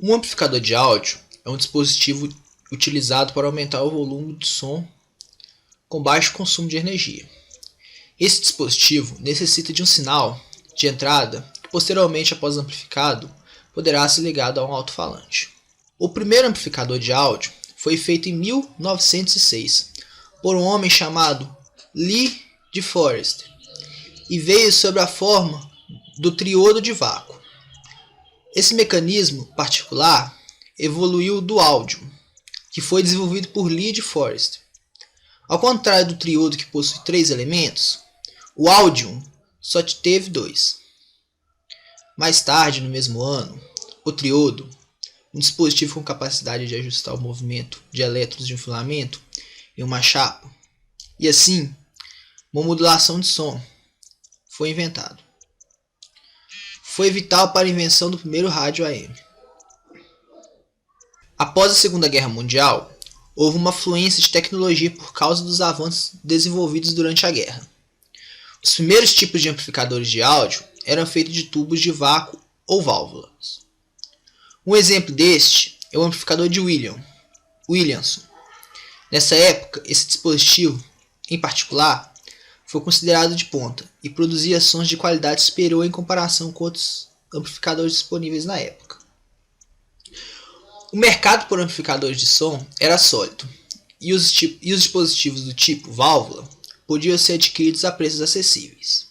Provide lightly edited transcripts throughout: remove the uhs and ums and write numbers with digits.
Um amplificador de áudio é um dispositivo utilizado para aumentar o volume do som com baixo consumo de energia. Esse dispositivo necessita de um sinal de entrada que, posteriormente, após amplificado, poderá ser ligado a um alto-falante. O primeiro amplificador de áudio foi feito em 1906 por um homem chamado Lee de Forest e veio sob a forma do triodo de vácuo. Esse mecanismo particular evoluiu do áudio, que foi desenvolvido por Lee de Forest. Ao contrário do triodo, que possui 3 elementos, o áudio só teve 2. Mais tarde, no mesmo ano, o triodo, um dispositivo com capacidade de ajustar o movimento de elétrons de um filamento em uma chapa, e assim, uma modulação de som, foi inventado. Foi vital para a invenção do primeiro rádio AM. Após a Segunda Guerra Mundial, houve uma fluência de tecnologia por causa dos avanços desenvolvidos durante a guerra. Os primeiros tipos de amplificadores de áudio eram feitos de tubos de vácuo ou válvulas. Um exemplo deste é o amplificador de Williamson. Nessa época, esse dispositivo, em particular, foi considerado de ponta e produzia sons de qualidade superior em comparação com outros amplificadores disponíveis na época. O mercado por amplificadores de som era sólido e os dispositivos do tipo válvula podiam ser adquiridos a preços acessíveis.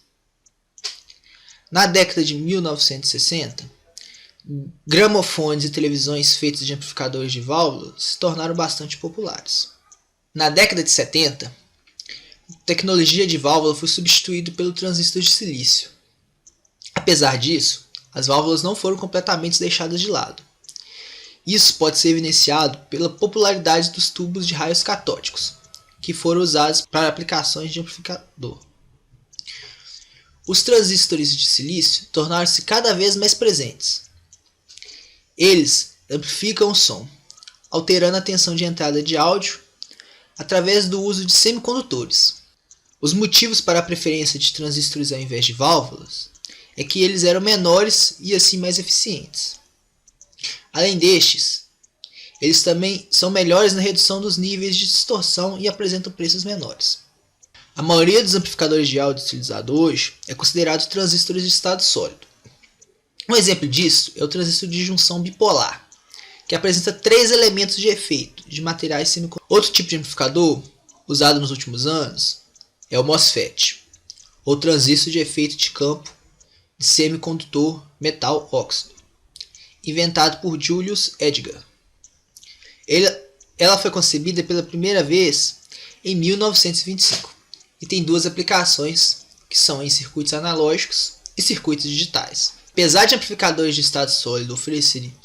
Na década de 1960, gramofones e televisões feitos de amplificadores de válvula se tornaram bastante populares. Na década de 70, a tecnologia de válvula foi substituída pelo transistor de silício. Apesar disso, as válvulas não foram completamente deixadas de lado. Isso pode ser evidenciado pela popularidade dos tubos de raios catódicos, que foram usados para aplicações de amplificador. Os transistores de silício tornaram-se cada vez mais presentes. Eles amplificam o som, alterando a tensão de entrada de áudio através do uso de semicondutores. Os motivos para a preferência de transistores ao invés de válvulas é que eles eram menores e assim mais eficientes. Além destes, eles também são melhores na redução dos níveis de distorção e apresentam preços menores. A maioria dos amplificadores de áudio utilizados hoje é considerado transistores de estado sólido. Um exemplo disso é o transistor de junção bipolar, que apresenta 3 elementos de efeito de materiais semicondutores. Outro tipo de amplificador usado nos últimos anos é o MOSFET, ou transistor de efeito de campo de semicondutor metal óxido, inventado por Julius Edgar. Ela foi concebida pela primeira vez em 1925 e tem 2 aplicações, que são em circuitos analógicos e circuitos digitais. Apesar de amplificadores de estado sólido oferecerem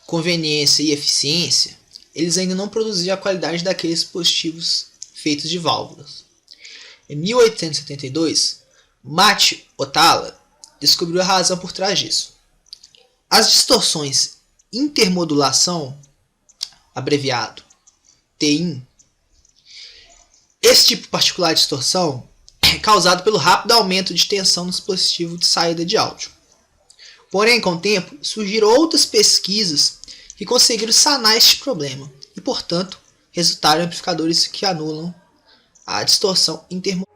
conveniência e eficiência, eles ainda não produziam a qualidade daqueles dispositivos feitos de válvulas. Em 1872, Matti Otala descobriu a razão por trás disso. As distorções intermodulação, abreviado TIN, esse tipo particular de distorção é causado pelo rápido aumento de tensão no dispositivo de saída de áudio. Porém, com o tempo, surgiram outras pesquisas que conseguiram sanar este problema e, portanto, resultaram em amplificadores que anulam a distorção intermodulação.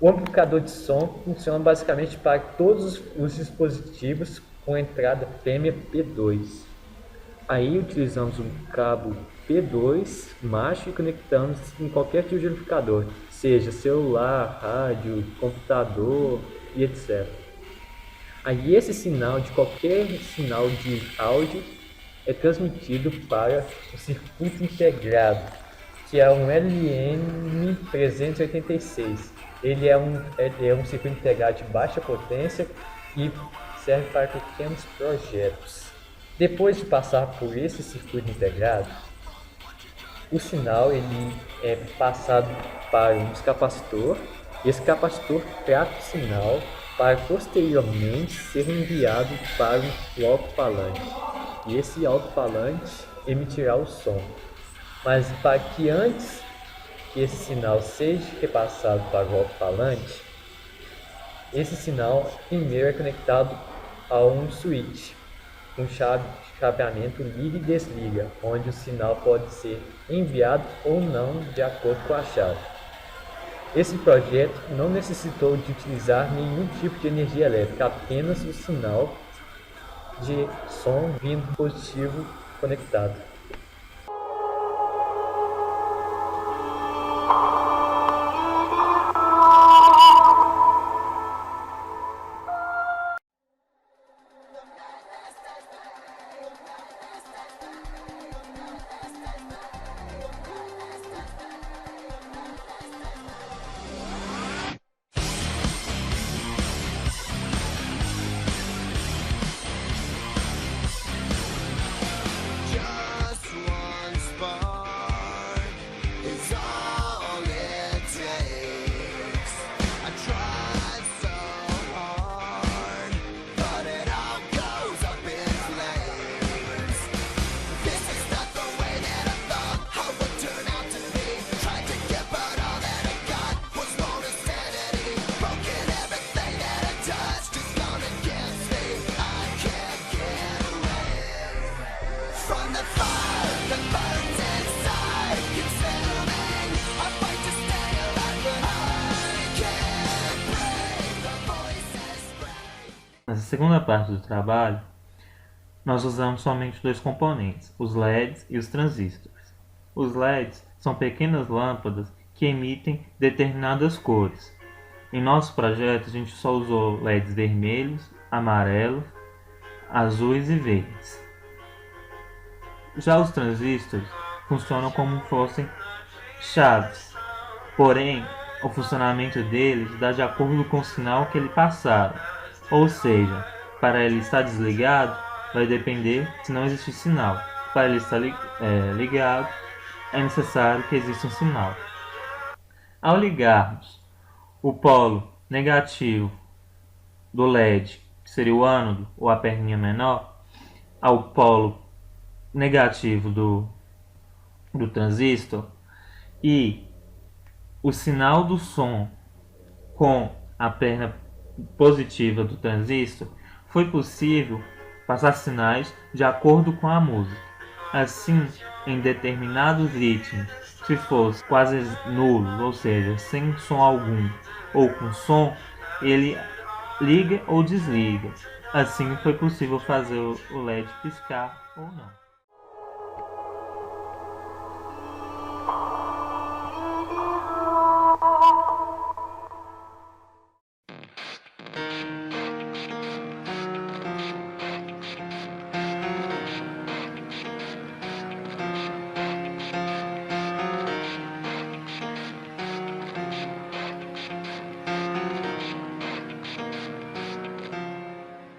O amplificador de som funciona basicamente para todos os dispositivos com entrada fêmea P2. Aí utilizamos um cabo P2 macho e conectamos em qualquer tipo de amplificador, seja celular, rádio, computador e etc. Aí esse sinal de qualquer sinal de áudio é transmitido para o circuito integrado, que é um LM386. Ele é um circuito integrado de baixa potência e serve para pequenos projetos. Depois de passar por esse circuito integrado, o sinal ele é passado para um capacitor. Esse capacitor trata o sinal para posteriormente ser enviado para o alto-falante. E esse alto-falante emitirá o som. Mas para que antes que esse sinal seja repassado para o alto-falante, esse sinal primeiro é conectado a um switch, com chaveamento liga e desliga, onde o sinal pode ser enviado ou não de acordo com a chave. Esse projeto não necessitou de utilizar nenhum tipo de energia elétrica, apenas o sinal de som vindo do dispositivo conectado. Nessa segunda parte do trabalho, nós usamos somente dois componentes, os LEDs e os transistores. Os LEDs são pequenas lâmpadas que emitem determinadas cores. Em nosso projeto, a gente só usou LEDs vermelhos, amarelos, azuis e verdes. Já os transistores funcionam como fossem chaves, porém, o funcionamento deles dá de acordo com o sinal que ele passaram. Ou seja, para ele estar desligado, vai depender se não existe sinal. Para ele estar ligado, é necessário que exista um sinal. Ao ligarmos o polo negativo do LED, que seria o ânodo ou a perninha menor, ao polo negativo do transistor, e o sinal do som com a perna positiva do transistor, foi possível passar sinais de acordo com a música. Assim, em determinados ritmos, se fosse quase nulo, ou seja, sem som algum, ou com som, ele liga ou desliga. Assim, foi possível fazer o LED piscar ou não.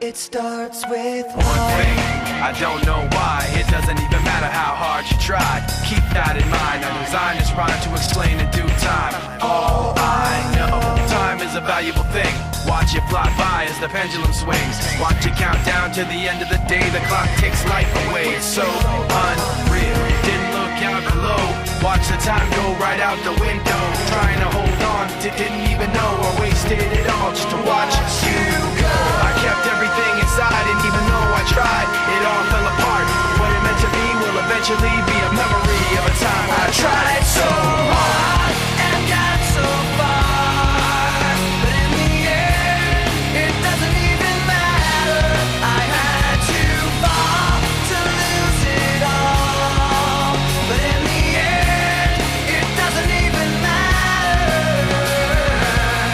It starts with one thing. I don't know why. It doesn't even matter how hard you try. Keep that in mind. I designed this rhyme to explain in due time. All I know, time is a valuable thing. Watch it fly by as the pendulum swings. Watch it count down to the end of the day. The clock takes life away. It's so unreal. Didn't look out below. Watch the time go right out the window. Trying to hold on, didn't even know I wasted it all just to watch you go. I kept everything inside, and even though I tried, it all fell apart. What it meant to be will eventually be a memory of a time I tried so hard and got so far, but in the end, it doesn't even matter. I had to fall to lose it all, but in the end, it doesn't even matter.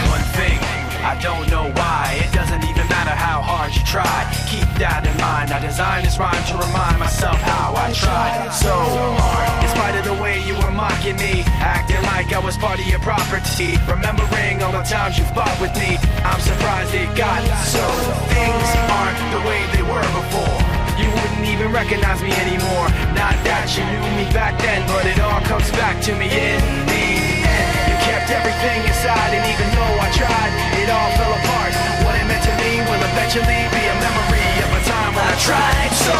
One thing, I don't know why. It doesn't even matter how hard you try. Keep that in mind. I designed this rhyme to remind myself how I tried so hard. In spite of the way you were mocking me, acting like I was part of your property, remembering all the times you fought with me, I'm surprised it got so. Things aren't the way they were before. You wouldn't even recognize me anymore. Not that you knew me back then, but it all comes back to me in the end. You kept everything inside, and even though I tried, it all fell apart. What it meant to me will eventually be a memory of a time when I tried so